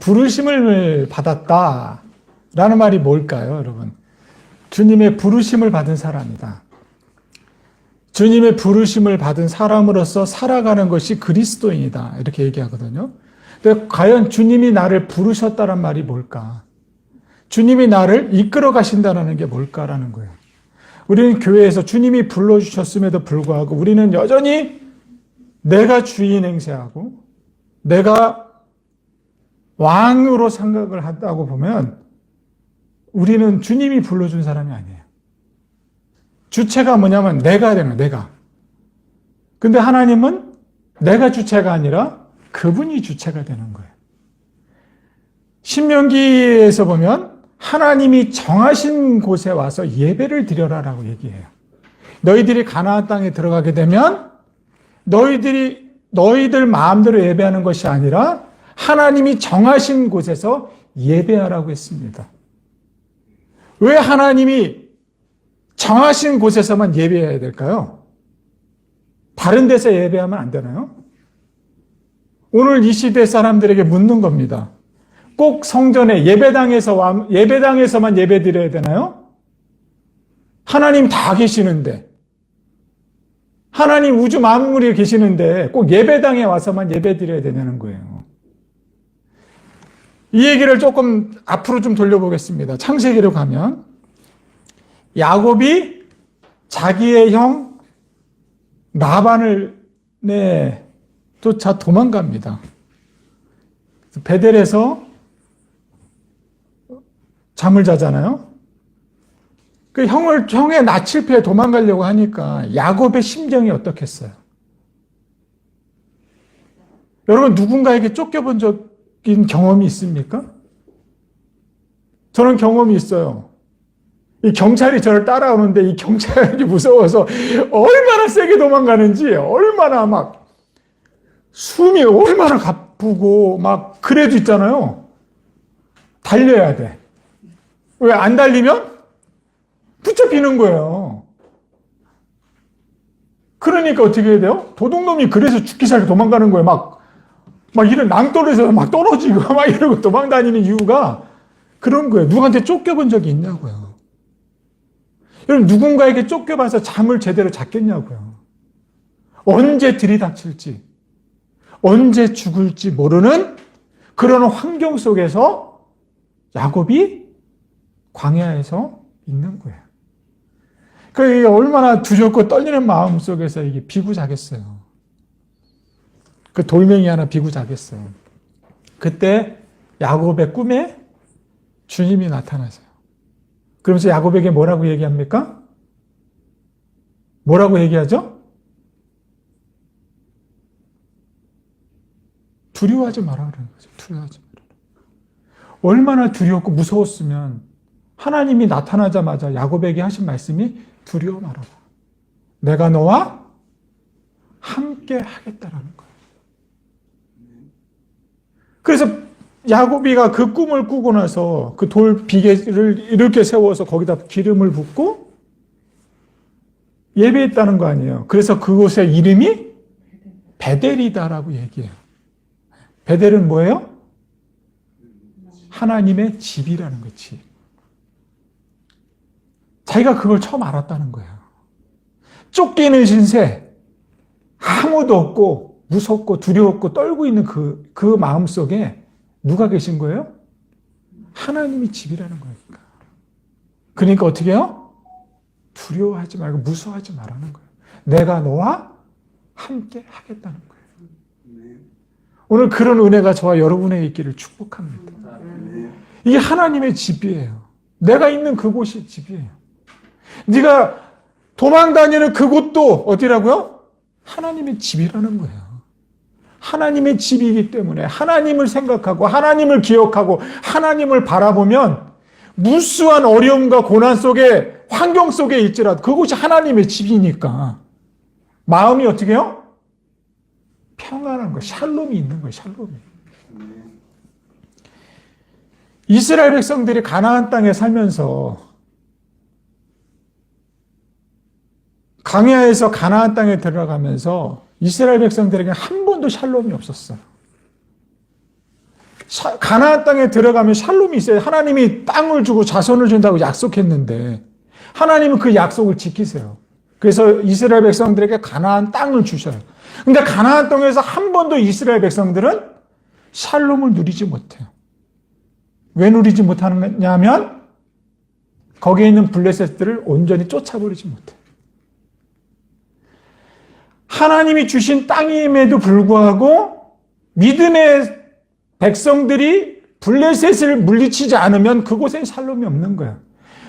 부르심을 받았다라는 말이 뭘까요, 여러분? 주님의 부르심을 받은 사람이다. 주님의 부르심을 받은 사람으로서 살아가는 것이 그리스도인이다. 이렇게 얘기하거든요. 근데 과연 주님이 나를 부르셨다는 말이 뭘까? 주님이 나를 이끌어 가신다는 게 뭘까라는 거예요. 우리는 교회에서 주님이 불러주셨음에도 불구하고 우리는 여전히 내가 주인 행세하고 내가 왕으로 생각을 한다고 보면 우리는 주님이 불러준 사람이 아니에요. 주체가 뭐냐면 내가 되는 거예요. 내가. 근데 하나님은 내가 주체가 아니라 그분이 주체가 되는 거예요. 신명기에서 보면 하나님이 정하신 곳에 와서 예배를 드려라라고 얘기해요. 너희들이 가나안 땅에 들어가게 되면 너희들 마음대로 예배하는 것이 아니라 하나님이 정하신 곳에서 예배하라고 했습니다. 왜 하나님이 정하신 곳에서만 예배해야 될까요? 다른 데서 예배하면 안 되나요? 오늘 이 시대 사람들에게 묻는 겁니다. 꼭 성전에 예배당에서만 예배 드려야 되나요? 하나님 다 계시는데, 하나님 우주 만물이 계시는데 꼭 예배당에 와서만 예배 드려야 되냐는 거예요. 이 얘기를 조금 앞으로 좀 돌려보겠습니다. 창세기로 가면 야곱이 자기의 형 라반을 쫓아 도망갑니다. 베델에서 잠을 자잖아요. 그 형의 낯을 피해 도망가려고 하니까 야곱의 심정이 어떻겠어요? 여러분 누군가에게 쫓겨본 적인 경험이 있습니까? 저는 경험이 있어요. 이 경찰이 저를 따라오는데 이 경찰이 무서워서 얼마나 세게 도망가는지, 얼마나 막 숨이 얼마나 가쁘고 막 그래도 있잖아요. 달려야 돼. 왜 안 달리면 붙잡히는 거예요. 그러니까 어떻게 해야 돼요? 도둑놈이 그래서 죽기 살기 도망가는 거예요. 막 이런 낭떠러지에서 막 떨어지고 막 이러고 도망다니는 이유가 그런 거예요. 누구한테 쫓겨본 적이 있냐고요. 여러분 누군가에게 쫓겨봐서 잠을 제대로 잤겠냐고요. 언제 들이닥칠지, 언제 죽을지 모르는 그런 환경 속에서 야곱이 광야에서 있는 거예요. 그러니까 얼마나 두렵고 떨리는 마음 속에서 이게 비구자겠어요. 그 돌멩이 하나 비구자겠어요. 그때 야곱의 꿈에 주님이 나타나세요. 그러면서 야곱에게 뭐라고 얘기합니까? 뭐라고 얘기하죠? 두려워하지 마라 그러는 거죠. 두려워하지 마라. 얼마나 두렵고 무서웠으면 하나님이 나타나자마자 야곱에게 하신 말씀이 두려워 말아라. 내가 너와 함께 하겠다라는 거예요. 그래서 야곱이가 그 꿈을 꾸고 나서 그 돌 비계를 이렇게 세워서 거기다 기름을 붓고 예배했다는 거 아니에요. 그래서 그곳의 이름이 베델이다라고 얘기해요. 베델은 뭐예요? 하나님의 집이라는 거지. 자기가 그걸 처음 알았다는 거예요. 쫓기는 신세, 아무도 없고 무섭고 두려웠고 떨고 있는 그 마음 속에 누가 계신 거예요? 하나님이 집이라는 거니까. 그러니까 어떻게 해요? 두려워하지 말고 무서워하지 말라는 거예요. 내가 너와 함께 하겠다는 거예요. 오늘 그런 은혜가 저와 여러분에게 있기를 축복합니다. 이게 하나님의 집이에요. 내가 있는 그곳이 집이에요. 네가 도망다니는 그곳도 어디라고요? 하나님의 집이라는 거예요. 하나님의 집이기 때문에 하나님을 생각하고 하나님을 기억하고 하나님을 바라보면 무수한 어려움과 고난 속에 환경 속에 있지라도 그곳이 하나님의 집이니까 마음이 어떻게 해요? 평안한 거예요. 샬롬이 있는 거예요. 샬롬이. 이스라엘 백성들이 가나안 땅에 살면서 광야에서 가나안 땅에 들어가면서 이스라엘 백성들에게 한 번도 샬롬이 없었어요. 가나안 땅에 들어가면 샬롬이 있어요. 하나님이 땅을 주고 자손을 준다고 약속했는데 하나님은 그 약속을 지키세요. 그래서 이스라엘 백성들에게 가나안 땅을 주셔요. 근데 가나안 땅에서 한 번도 이스라엘 백성들은 샬롬을 누리지 못해요. 왜 누리지 못하느냐면 거기에 있는 블레셋들을 온전히 쫓아버리지 못해요. 하나님이 주신 땅임에도 불구하고 믿음의 백성들이 블레셋을 물리치지 않으면 그곳엔 샬롬이 없는 거예요.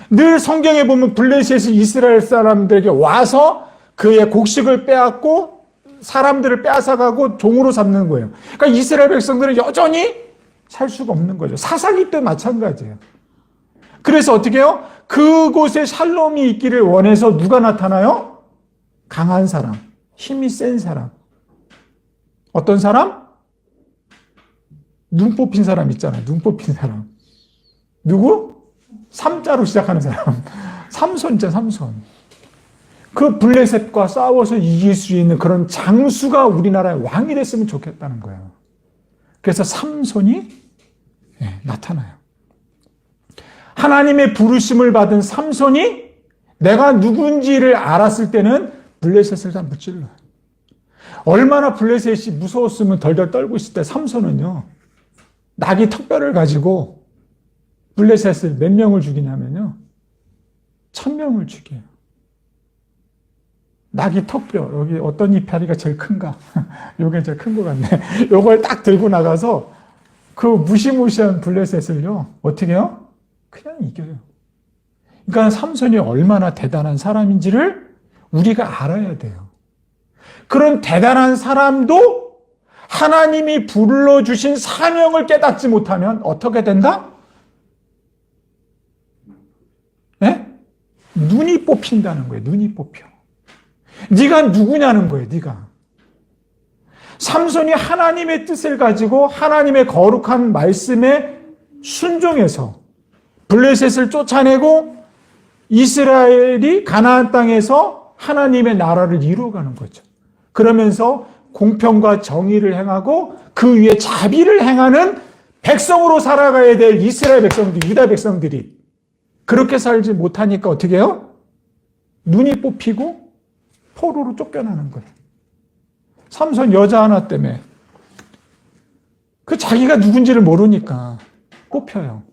늘 성경에 보면 블레셋이 이스라엘 사람들에게 와서 그의 곡식을 빼앗고 사람들을 빼앗아가고 종으로 삼는 거예요. 그러니까 이스라엘 백성들은 여전히 살 수가 없는 거죠. 사사기 때 마찬가지예요. 그래서 어떻게 해요? 그곳에 샬롬이 있기를 원해서 누가 나타나요? 강한 사람, 힘이 센 사람. 어떤 사람? 눈 뽑힌 사람 있잖아요. 눈 뽑힌 사람. 누구? 삼자로 시작하는 사람. 삼손자, 삼손. 그 블레셋과 싸워서 이길 수 있는 그런 장수가 우리나라의 왕이 됐으면 좋겠다는 거예요. 그래서 삼손이 나타나요. 하나님의 부르심을 받은 삼손이 내가 누군지를 알았을 때는 블레셋을 다 무찔러요. 얼마나 블레셋이 무서웠으면 덜덜 떨고 있을 때 삼손은요. 낙이 턱뼈를 가지고 블레셋을 몇 명을 죽이냐면요. 1000명을 죽여요. 낙이 턱뼈, 여기 어떤 이파리가 제일 큰가? 요게 제일 큰 것 같네. 요걸 딱 들고 나가서 그 무시무시한 블레셋을요. 어떻게 해요? 그냥 이겨요. 그러니까 삼손이 얼마나 대단한 사람인지를 우리가 알아야 돼요. 그런 대단한 사람도 하나님이 불러주신 사명을 깨닫지 못하면 어떻게 된다? 네? 눈이 뽑힌다는 거예요. 눈이 뽑혀. 네가 누구냐는 거예요. 네가. 삼손이 하나님의 뜻을 가지고 하나님의 거룩한 말씀에 순종해서 블레셋을 쫓아내고 이스라엘이 가나안 땅에서 하나님의 나라를 이루어가는 거죠. 그러면서 공평과 정의를 행하고 그 위에 자비를 행하는 백성으로 살아가야 될 이스라엘 백성들, 유다 백성들이 그렇게 살지 못하니까 어떻게 해요? 눈이 뽑히고 포로로 쫓겨나는 거예요. 삼손 여자 하나 때문에 그 자기가 누군지를 모르니까 뽑혀요.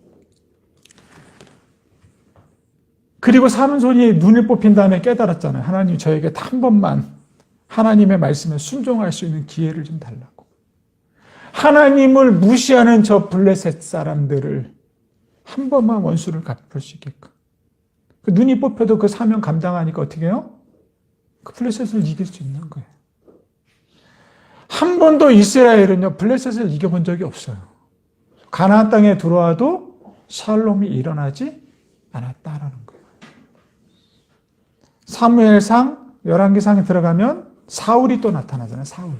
그리고 삼손이 눈을 뽑힌 다음에 깨달았잖아요. 하나님 저에게 한 번만 하나님의 말씀에 순종할 수 있는 기회를 좀 달라고. 하나님을 무시하는 저 블레셋 사람들을 한 번만 원수를 갚을 수 있게끔. 그 눈이 뽑혀도 그 사명 감당하니까 어떻게 해요? 그 블레셋을 이길 수 있는 거예요. 한 번도 이스라엘은요, 블레셋을 이겨본 적이 없어요. 가나안 땅에 들어와도 샬롬이 일어나지 않았다라는 거예요. 사무엘상, 열왕기상에 들어가면 사울이 또 나타나잖아요. 사울.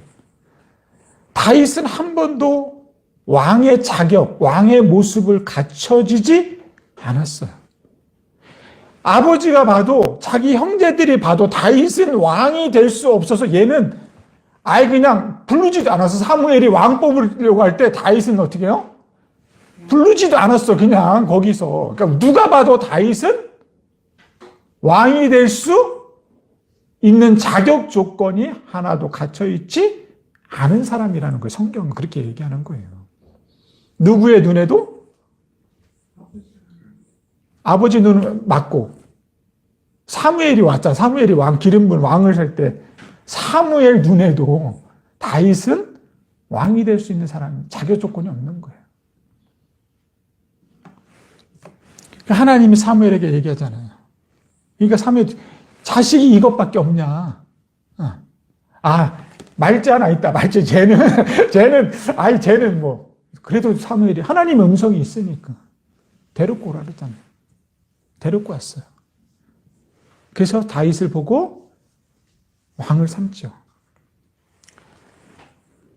다윗은 한 번도 왕의 자격, 왕의 모습을 갖춰지지 않았어요. 아버지가 봐도 자기 형제들이 봐도 다윗은 왕이 될 수 없어서 얘는 아예 그냥 부르지도 않아서 사무엘이 왕 뽑으려고 할 때 다윗은 어떻게 해요? 부르지도 않았어. 그냥 거기서. 그러니까 누가 봐도 다윗은 왕이 될 수 있는 자격 조건이 하나도 갖춰 있지 않은 사람이라는 거예요. 성경은 그렇게 얘기하는 거예요. 누구의 눈에도 아버지 눈을 맞고 사무엘이 왔잖아. 사무엘이 기름 부은 왕을 살 때 사무엘 눈에도 다윗은 왕이 될 수 있는 사람 자격 조건이 없는 거예요. 하나님이 사무엘에게 얘기하잖아요. 그러니까 사무엘 자식이 이것밖에 없냐? 말자 하나 있다. 말자 쟤는 뭐 그래도 사무엘이 하나님의 음성이 있으니까 데리고 오라 그랬잖아요. 데리고 왔어요. 그래서 다윗을 보고 왕을 삼죠.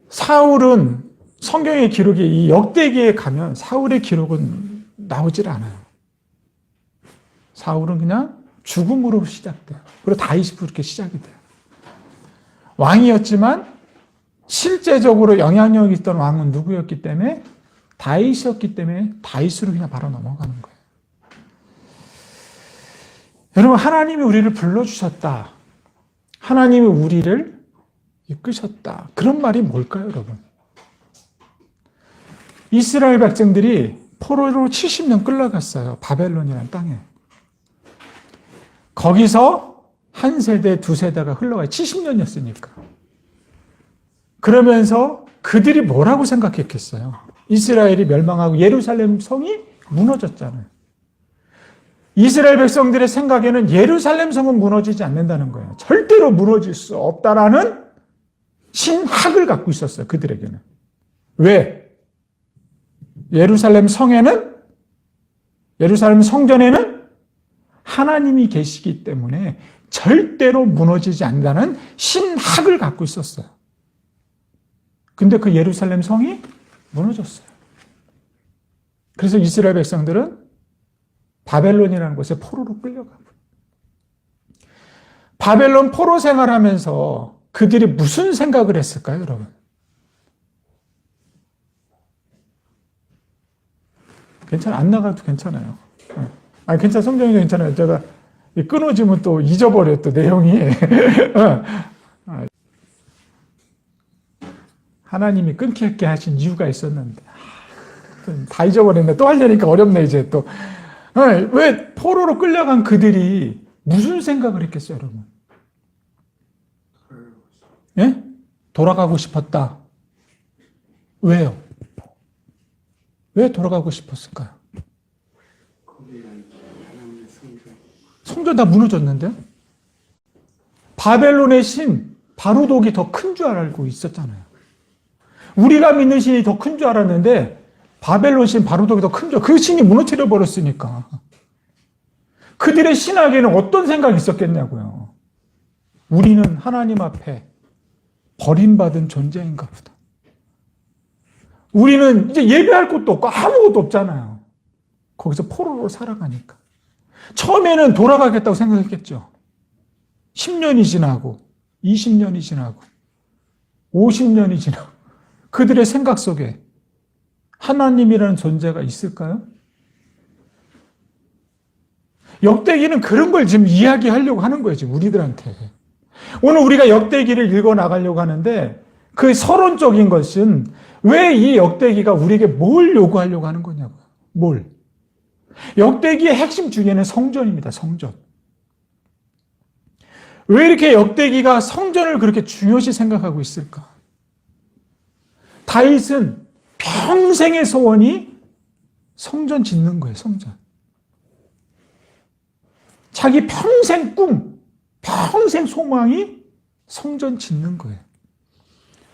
사울은 성경의 기록이 이 역대기에 가면 사울의 기록은 나오질 않아요. 사울은 그냥 죽음으로 시작돼요. 그리고 다윗이 그렇게 시작이 돼요. 왕이었지만 실제적으로 영향력 있던 왕은 누구였기 때문에 다윗이었기 때문에 다윗으로 그냥 바로 넘어가는 거예요. 여러분, 하나님이 우리를 불러주셨다. 하나님이 우리를 이끄셨다. 그런 말이 뭘까요, 여러분? 이스라엘 백성들이 포로로 70년 끌려갔어요. 바벨론이라는 땅에. 거기서 한 세대, 두 세대가 흘러가요. 70년이었으니까. 그러면서 그들이 뭐라고 생각했겠어요? 이스라엘이 멸망하고 예루살렘 성이 무너졌잖아요. 이스라엘 백성들의 생각에는 예루살렘 성은 무너지지 않는다는 거예요. 절대로 무너질 수 없다라는 신학을 갖고 있었어요. 그들에게는. 왜? 예루살렘 성전에는 하나님이 계시기 때문에 절대로 무너지지 않는다는 신학을 갖고 있었어요. 근데 그 예루살렘 성이 무너졌어요. 그래서 이스라엘 백성들은 바벨론이라는 곳에 포로로 끌려가고, 바벨론 포로 생활하면서 그들이 무슨 생각을 했을까요, 여러분? 괜찮아, 안 나가도 괜찮아요. 아니, 괜찮아, 성경이 괜찮아요. 제가 끊어지면 또 잊어버려, 또 내용이. 하나님이 끊기게 하신 이유가 있었는데, 다 잊어버렸네. 또 하려니까 어렵네, 이제 또. 왜 포로로 끌려간 그들이 무슨 생각을 했겠어요, 여러분? 예? 돌아가고 싶었다. 왜요? 왜 돌아가고 싶었을까요? 성전 다 무너졌는데? 바벨론의 신 바루독이 더 큰 줄 알고 있었잖아요. 우리가 믿는 신이 더 큰 줄 알았는데 바벨론 신 바루독이 더 큰 줄, 그 신이 무너뜨려 버렸으니까. 그들의 신학에는 어떤 생각이 있었겠냐고요. 우리는 하나님 앞에 버림받은 존재인가 보다. 우리는 이제 예배할 곳도 없고 아무것도 없잖아요. 거기서 포로로 살아가니까. 처음에는 돌아가겠다고 생각했겠죠. 10년이 지나고 20년이 지나고 50년이 지나고 그들의 생각 속에 하나님이라는 존재가 있을까요? 역대기는 그런 걸 지금 이야기하려고 하는 거예요, 지금 우리들한테. 오늘 우리가 역대기를 읽어 나가려고 하는데 그 서론적인 것은 왜 이 역대기가 우리에게 뭘 요구하려고 하는 거냐고요. 뭘? 역대기의 핵심 중에는 성전입니다, 성전. 왜 이렇게 역대기가 성전을 그렇게 중요시 생각하고 있을까? 다윗은 평생의 소원이 성전 짓는 거예요, 성전. 자기 평생 꿈, 평생 소망이 성전 짓는 거예요.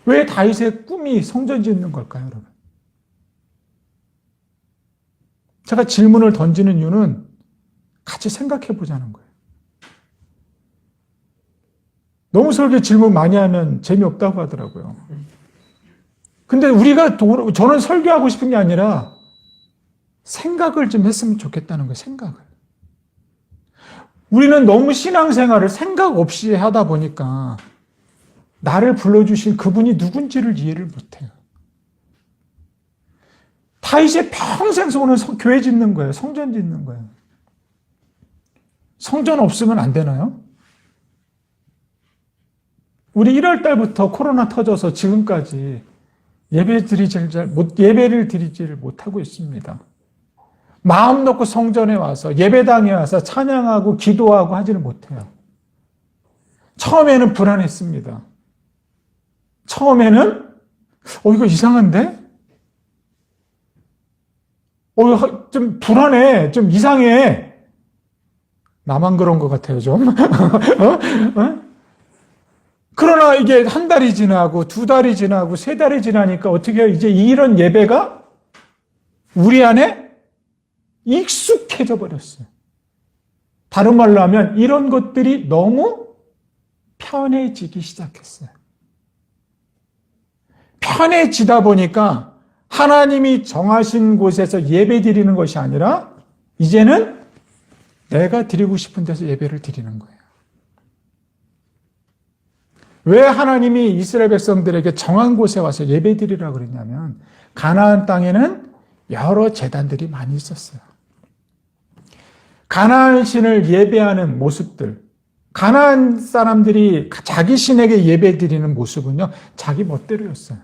왜 다윗의 꿈이 성전 짓는 걸까요, 여러분? 제가 질문을 던지는 이유는 같이 생각해 보자는 거예요. 너무 설교 질문 많이 하면 재미없다고 하더라고요. 근데 저는 설교하고 싶은 게 아니라 생각을 좀 했으면 좋겠다는 거예요, 생각을. 우리는 너무 신앙생활을 생각 없이 하다 보니까 나를 불러주신 그분이 누군지를 이해를 못해요. 다윗의 평생 소원은 교회 짓는 거예요, 성전 짓는 거예요. 성전 없으면 안 되나요? 우리 1월 달부터 코로나 터져서 지금까지 예배를 드리지를 못하고 있습니다. 마음 놓고 성전에 와서 예배당에 와서 찬양하고 기도하고 하지는 못해요. 처음에는 불안했습니다. 처음에는 이거 이상한데? 좀 불안해, 좀 이상해. 나만 그런 것 같아요, 좀. 그러나 이게 한 달이 지나고 두 달이 지나고 세 달이 지나니까 어떻게 해요? 이제 이런 예배가 우리 안에 익숙해져 버렸어요. 다른 말로 하면 이런 것들이 너무 편해지기 시작했어요. 편해지다 보니까 하나님이 정하신 곳에서 예배 드리는 것이 아니라 이제는 내가 드리고 싶은 데서 예배를 드리는 거예요. 왜 하나님이 이스라엘 백성들에게 정한 곳에 와서 예배 드리라고 그랬냐면 가나안 땅에는 여러 제단들이 많이 있었어요. 가나안 신을 예배하는 모습들, 가나안 사람들이 자기 신에게 예배 드리는 모습은요, 자기 멋대로였어요.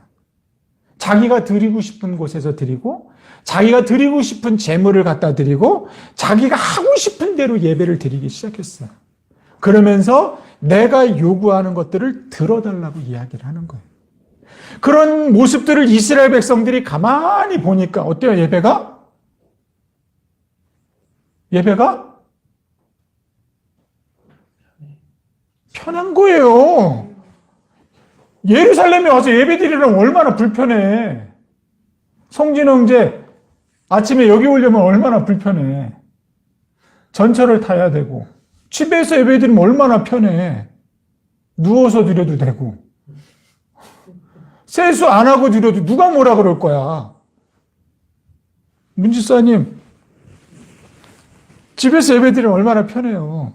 자기가 드리고 싶은 곳에서 드리고, 자기가 드리고 싶은 제물을 갖다 드리고, 자기가 하고 싶은 대로 예배를 드리기 시작했어요. 그러면서 내가 요구하는 것들을 들어달라고 이야기를 하는 거예요. 그런 모습들을 이스라엘 백성들이 가만히 보니까 어때요, 예배가? 예배가? 편한 거예요. 예루살렘에 와서 예배 드리려면 얼마나 불편해. 성진 형제, 아침에 여기 오려면 얼마나 불편해. 전철을 타야 되고, 집에서 예배 드리면 얼마나 편해. 누워서 드려도 되고. 세수 안 하고 드려도 누가 뭐라 그럴 거야. 문지사님, 집에서 예배 드리면 얼마나 편해요.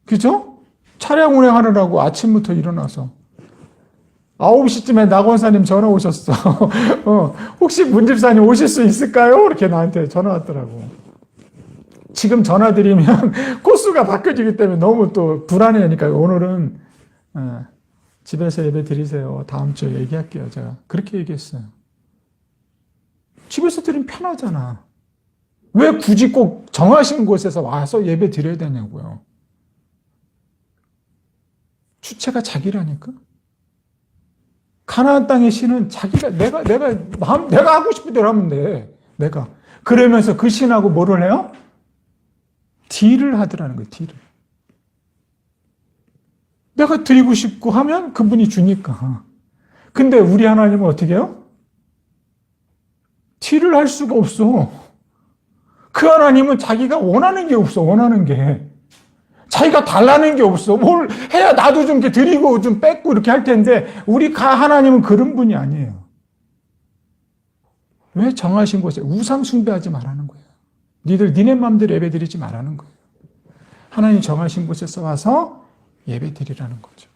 그죠? 차량 운행하느라고 아침부터 일어나서 9시쯤에 나권사님 전화 오셨어. 혹시 문집사님 오실 수 있을까요? 이렇게 나한테 전화 왔더라고. 지금 전화 드리면 코스가 바뀌어지기 때문에 너무 또 불안해하니까 오늘은 집에서 예배 드리세요. 다음 주에 얘기할게요. 제가 그렇게 얘기했어요. 집에서 드리면 편하잖아. 왜 굳이 꼭 정하신 곳에서 와서 예배 드려야 되냐고요. 주체가 자기라니까. 가나안 땅의 신은 자기가 내가 하고 싶은 대로 하면 돼. 내가 그러면서 그 신하고 뭐를 해요? 딜을 하더라는 거예요. 딜을. 내가 드리고 싶고 하면 그분이 주니까. 근데 우리 하나님은 어떻게 해요? 딜을 할 수가 없어. 그 하나님은 자기가 원하는 게 없어. 원하는 게. 자기가 달라는 게 없어. 뭘 해야 나도 좀 이렇게 드리고 좀 뺏고 이렇게 할 텐데 우리 하나님은 그런 분이 아니에요. 왜 정하신 곳에 우상 숭배하지 말라는 거예요. 니네 마음대로 예배 드리지 말라는 거예요. 하나님 정하신 곳에서 와서 예배 드리라는 거죠.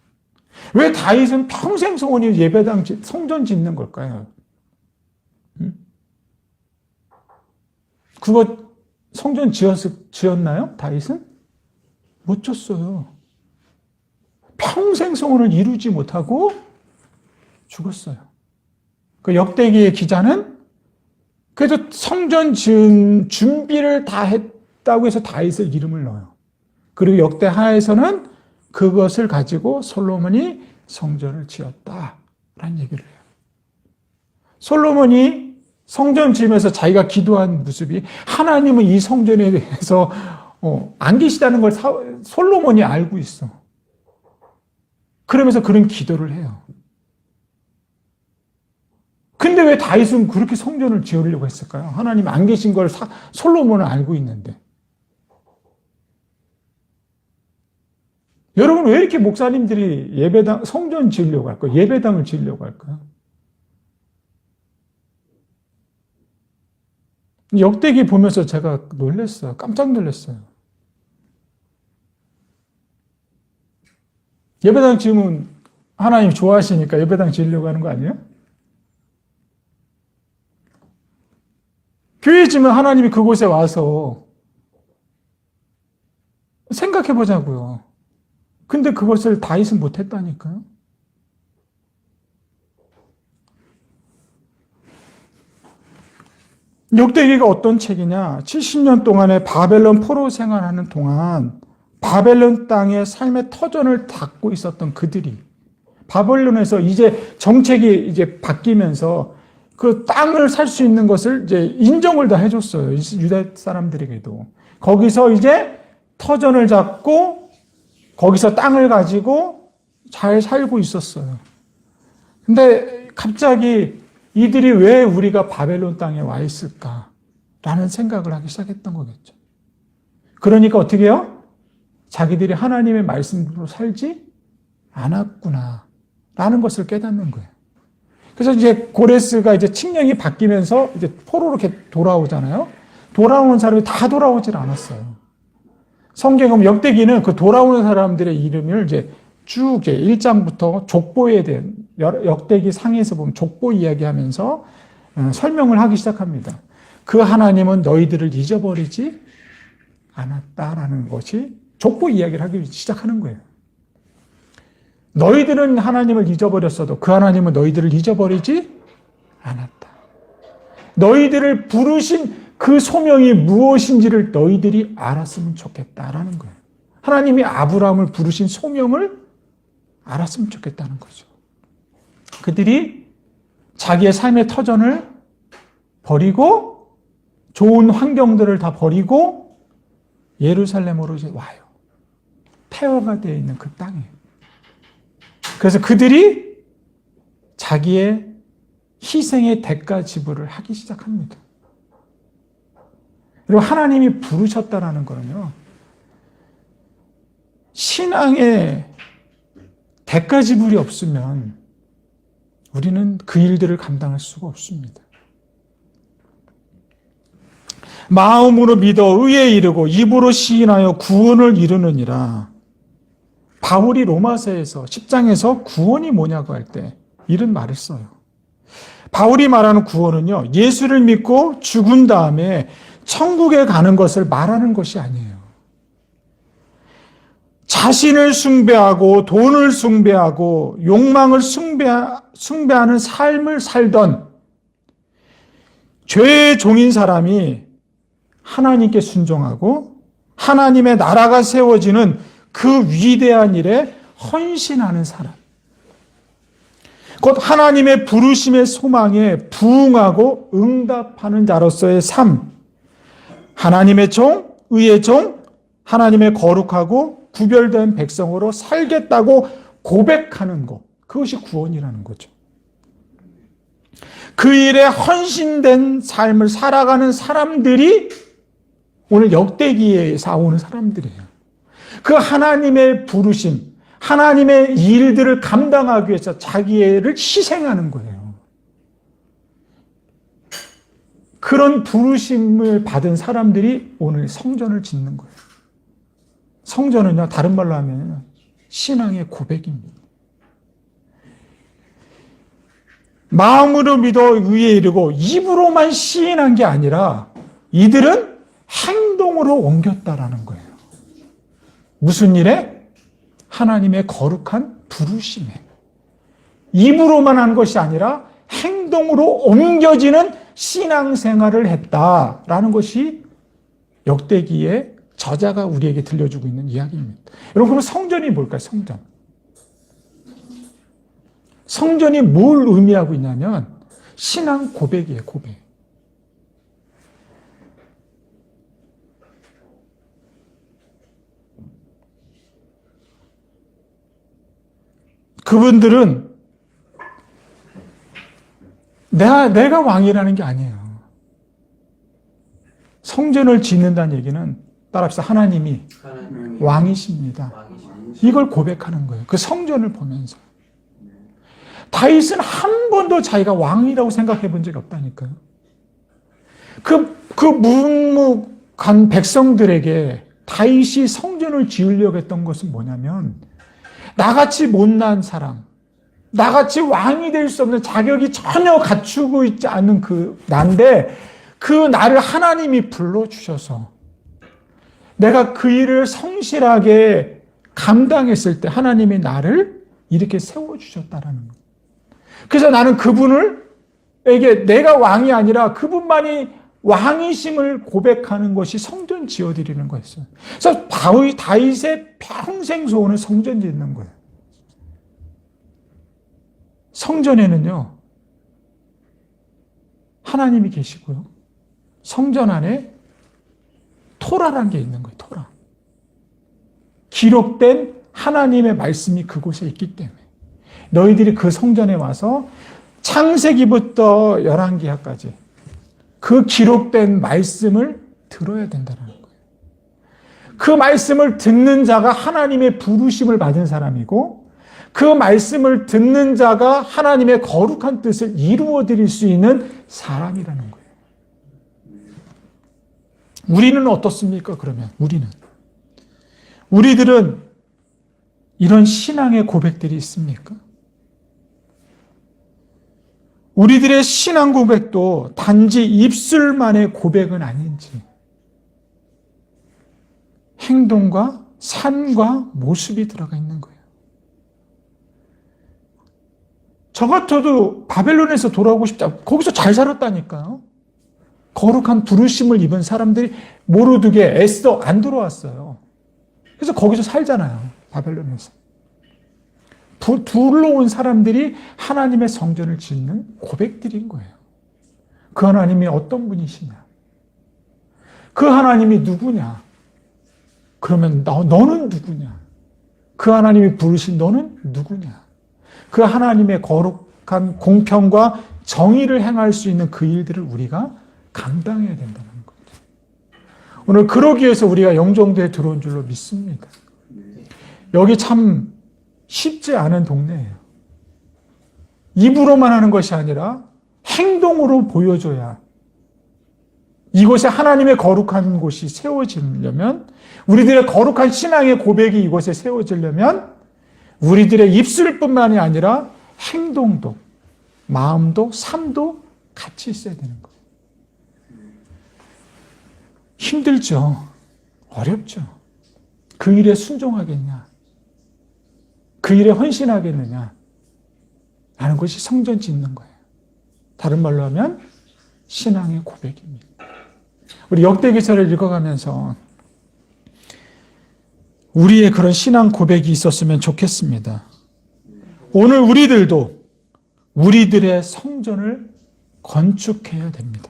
왜 다윗은 평생 소원이 예배당 성전 짓는 걸까요? 그거 성전 지었나요? 다윗은? 못 줬어요. 평생 소원을 이루지 못하고 죽었어요. 그 역대기의 기자는 그래도 성전 지은 준비를 다 했다고 해서 다윗을 이름을 넣어요. 그리고 역대하에서는 그것을 가지고 솔로몬이 성전을 지었다라는 얘기를 해요. 솔로몬이 성전 지으면서 자기가 기도한 모습이 하나님은 이 성전에 대해서 안 계시다는 걸 솔로몬이 알고 있어. 그러면서 그런 기도를 해요. 근데 왜 다윗은 그렇게 성전을 지으려고 했을까요? 하나님 안 계신 걸 솔로몬은 알고 있는데. 여러분 왜 이렇게 목사님들이 예배당, 성전 지으려고 할까요? 예배당을 지으려고 할까요? 역대기 보면서 제가 놀랐어요. 깜짝 놀랐어요. 예배당 지으면 하나님 좋아하시니까 예배당 지으려고 하는 거 아니에요? 교회 지으면 하나님이 그곳에 와서 생각해 보자고요. 근데 그것을 다윗은 못했다니까요. 역대기가 어떤 책이냐? 70년 동안의 바벨론 포로 생활하는 동안 바벨론 땅의 삶의 터전을 닦고 있었던 그들이 바벨론에서 이제 정책이 이제 바뀌면서 그 땅을 살 수 있는 것을 이제 인정을 다 해줬어요. 유대 사람들에게도. 거기서 이제 터전을 잡고 거기서 땅을 가지고 잘 살고 있었어요. 근데 갑자기 이들이 왜 우리가 바벨론 땅에 와 있을까라는 생각을 하기 시작했던 거겠죠. 그러니까 어떻게 해요? 자기들이 하나님의 말씀으로 살지 않았구나라는 것을 깨닫는 거예요. 그래서 이제 고레스가 이제 칙령이 바뀌면서 이제 포로로 이렇게 돌아오잖아요. 돌아오는 사람이 다 돌아오질 않았어요. 성경은 역대기는 그 돌아오는 사람들의 이름을 이제 쭉 이제 1장부터 족보에 대한 역대기 상에서 보면 족보 이야기하면서 설명을 하기 시작합니다. 그 하나님은 너희들을 잊어버리지 않았다라는 것이 족보 이야기를 하기 시작하는 거예요. 너희들은 하나님을 잊어버렸어도 그 하나님은 너희들을 잊어버리지 않았다. 너희들을 부르신 그 소명이 무엇인지를 너희들이 알았으면 좋겠다라는 거예요. 하나님이 아브라함을 부르신 소명을 알았으면 좋겠다는 거죠. 그들이 자기의 삶의 터전을 버리고 좋은 환경들을 다 버리고 예루살렘으로 이제 와요. 폐허가 되어 있는 그 땅에. 그래서 그들이 자기의 희생의 대가 지불을 하기 시작합니다. 그리고 하나님이 부르셨다라는 거는요, 신앙의 대가 지불이 없으면 우리는 그 일들을 감당할 수가 없습니다. 마음으로 믿어 의에 이르고 입으로 시인하여 구원을 이루느니라. 바울이 로마서에서 10장에서 구원이 뭐냐고 할 때 이런 말을 써요. 바울이 말하는 구원은요, 예수를 믿고 죽은 다음에 천국에 가는 것을 말하는 것이 아니에요. 자신을 숭배하고 돈을 숭배하고 욕망을 숭배하는 삶을 살던 죄의 종인 사람이 하나님께 순종하고 하나님의 나라가 세워지는 그 위대한 일에 헌신하는 사람. 곧 하나님의 부르심의 소망에 부응하고 응답하는 자로서의 삶. 하나님의 종, 의의 종, 하나님의 거룩하고 구별된 백성으로 살겠다고 고백하는 것. 그것이 구원이라는 거죠. 그 일에 헌신된 삶을 살아가는 사람들이 오늘 역대기에 나오는 사람들이에요. 그 하나님의 부르심, 하나님의 일들을 감당하기 위해서 자기를 희생하는 거예요. 그런 부르심을 받은 사람들이 오늘 성전을 짓는 거예요. 성전은요, 다른 말로 하면 신앙의 고백입니다. 마음으로 믿어 의에 이르고 입으로만 시인한 게 아니라 이들은 행동으로 옮겼다라는 거예요. 무슨 일에? 하나님의 거룩한 부르심에. 입으로만 한 것이 아니라 행동으로 옮겨지는 신앙생활을 했다라는 것이 역대기의 저자가 우리에게 들려주고 있는 이야기입니다. 여러분, 그럼 성전이 뭘까요? 성전. 성전이 뭘 의미하고 있냐면 신앙 고백이에요. 고백. 그분들은 내가 왕이라는 게 아니에요. 성전을 짓는다는 얘기는 따라합시다. 하나님이 왕이십니다. 이걸 고백하는 거예요. 그 성전을 보면서. 다윗은 한 번도 자기가 왕이라고 생각해 본 적이 없다니까요. 그 무묵한 백성들에게 다윗이 성전을 지으려고 했던 것은 뭐냐면 나같이 못난 사람, 나같이 왕이 될 수 없는 자격이 전혀 갖추고 있지 않은 그 난데 그 나를 하나님이 불러주셔서 내가 그 일을 성실하게 감당했을 때 하나님이 나를 이렇게 세워주셨다라는 거예요. 그래서 나는 그분에게 내가 왕이 아니라 그분만이 왕이심을 고백하는 것이 성전 지어드리는 거였어요. 그래서 다윗의 평생 소원은 성전 짓는 거예요. 성전에는요, 하나님이 계시고요. 성전 안에 토라라는 게 있는 거예요. 토라. 기록된 하나님의 말씀이 그곳에 있기 때문에 너희들이 그 성전에 와서 창세기부터 열왕기하까지 그 기록된 말씀을 들어야 된다는 거예요. 그 말씀을 듣는 자가 하나님의 부르심을 받은 사람이고 그 말씀을 듣는 자가 하나님의 거룩한 뜻을 이루어 드릴 수 있는 사람이라는 거예요. 우리는 어떻습니까? 그러면 우리들은 이런 신앙의 고백들이 있습니까? 우리들의 신앙 고백도 단지 입술만의 고백은 아닌지 행동과 삶과 모습이 들어가 있는 거예요. 저 같아도 바벨론에서 돌아오고 싶다. 거기서 잘 살았다니까요. 거룩한 부르심을 입은 사람들이 모르드게 애써 안 들어왔어요. 그래서 거기서 살잖아요. 바벨론에서. 둘러온 사람들이 하나님의 성전을 짓는 고백들인 거예요. 그 하나님이 어떤 분이시냐? 그 하나님이 누구냐? 그러면 너는 누구냐? 그 하나님이 부르신 너는 누구냐? 그 하나님의 거룩한 공평과 정의를 행할 수 있는 그 일들을 우리가 감당해야 된다는 거죠. 오늘 그러기 위해서 우리가 영종도에 들어온 줄로 믿습니다. 여기 참 쉽지 않은 동네예요. 입으로만 하는 것이 아니라 행동으로 보여줘야 이곳에 하나님의 거룩한 곳이 세워지려면, 우리들의 거룩한 신앙의 고백이 이곳에 세워지려면 우리들의 입술뿐만이 아니라 행동도, 마음도, 삶도 같이 있어야 되는 거예요. 힘들죠. 어렵죠. 그 일에 순종하겠냐? 그 일에 헌신하겠느냐? 라는 것이 성전 짓는 거예요. 다른 말로 하면 신앙의 고백입니다. 우리 역대기서를 읽어가면서 우리의 그런 신앙 고백이 있었으면 좋겠습니다. 오늘 우리들도 우리들의 성전을 건축해야 됩니다.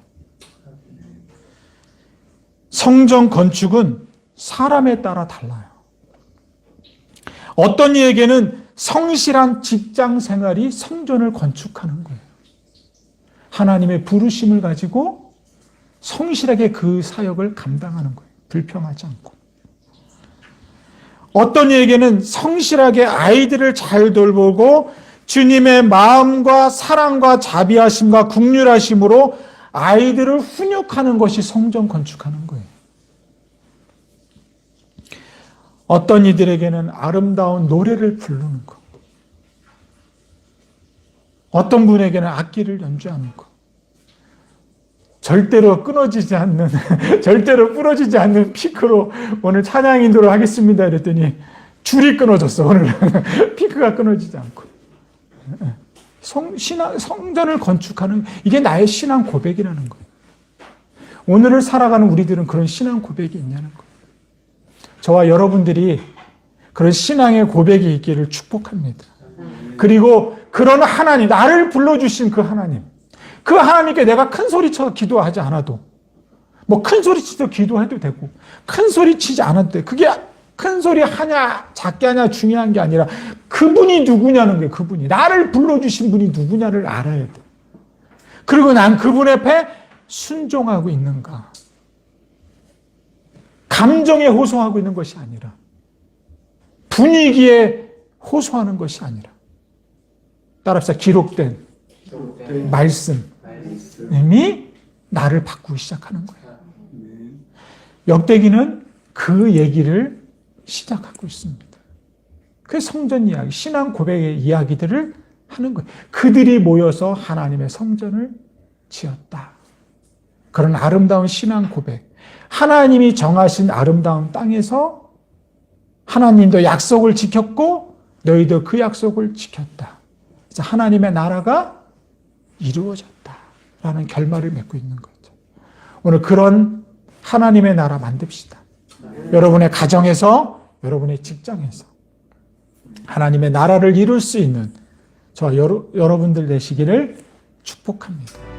성전 건축은 사람에 따라 달라요. 어떤 이에게는 성실한 직장 생활이 성전을 건축하는 거예요. 하나님의 부르심을 가지고 성실하게 그 사역을 감당하는 거예요. 불평하지 않고. 어떤 이에게는 성실하게 아이들을 잘 돌보고 주님의 마음과 사랑과 자비하심과 긍휼하심으로 아이들을 훈육하는 것이 성전 건축하는 거예요. 어떤 이들에게는 아름다운 노래를 부르는 것, 어떤 분에게는 악기를 연주하는 것, 절대로 끊어지지 않는, 절대로 부러지지 않는 피크로 오늘 찬양 인도를 하겠습니다. 이랬더니 줄이 끊어졌어. 오늘 피크가 끊어지지 않고. 성전을 건축하는, 이게 나의 신앙 고백이라는 거예요. 오늘을 살아가는 우리들은 그런 신앙 고백이 있냐는 거예요. 저와 여러분들이 그런 신앙의 고백이 있기를 축복합니다. 그리고 그런 하나님, 나를 불러주신 그 하나님, 그 하나님께 내가 큰 소리쳐 기도하지 않아도, 뭐 큰 소리 치서 기도해도 되고, 큰 소리 치지 않아도 돼. 그게 큰 소리 하냐, 작게 하냐 중요한 게 아니라 그분이 누구냐는 게, 그분이. 나를 불러주신 분이 누구냐를 알아야 돼. 그리고 난 그분 앞에 순종하고 있는가. 감정에 호소하고 있는 것이 아니라, 분위기에 호소하는 것이 아니라, 따라합시다. 기록된 말씀이 나를 바꾸기 시작하는 거예요. 역대기는 그 얘기를 시작하고 있습니다. 그 성전 이야기, 신앙 고백의 이야기들을 하는 거예요. 그들이 모여서 하나님의 성전을 지었다. 그런 아름다운 신앙 고백. 하나님이 정하신 아름다운 땅에서 하나님도 약속을 지켰고 너희도 그 약속을 지켰다. 그래서 하나님의 나라가 이루어졌다라는 결말을 맺고 있는 거죠. 오늘 그런 하나님의 나라 만듭시다. 여러분의 가정에서, 여러분의 직장에서 하나님의 나라를 이룰 수 있는 저와 여러분들 되시기를 축복합니다.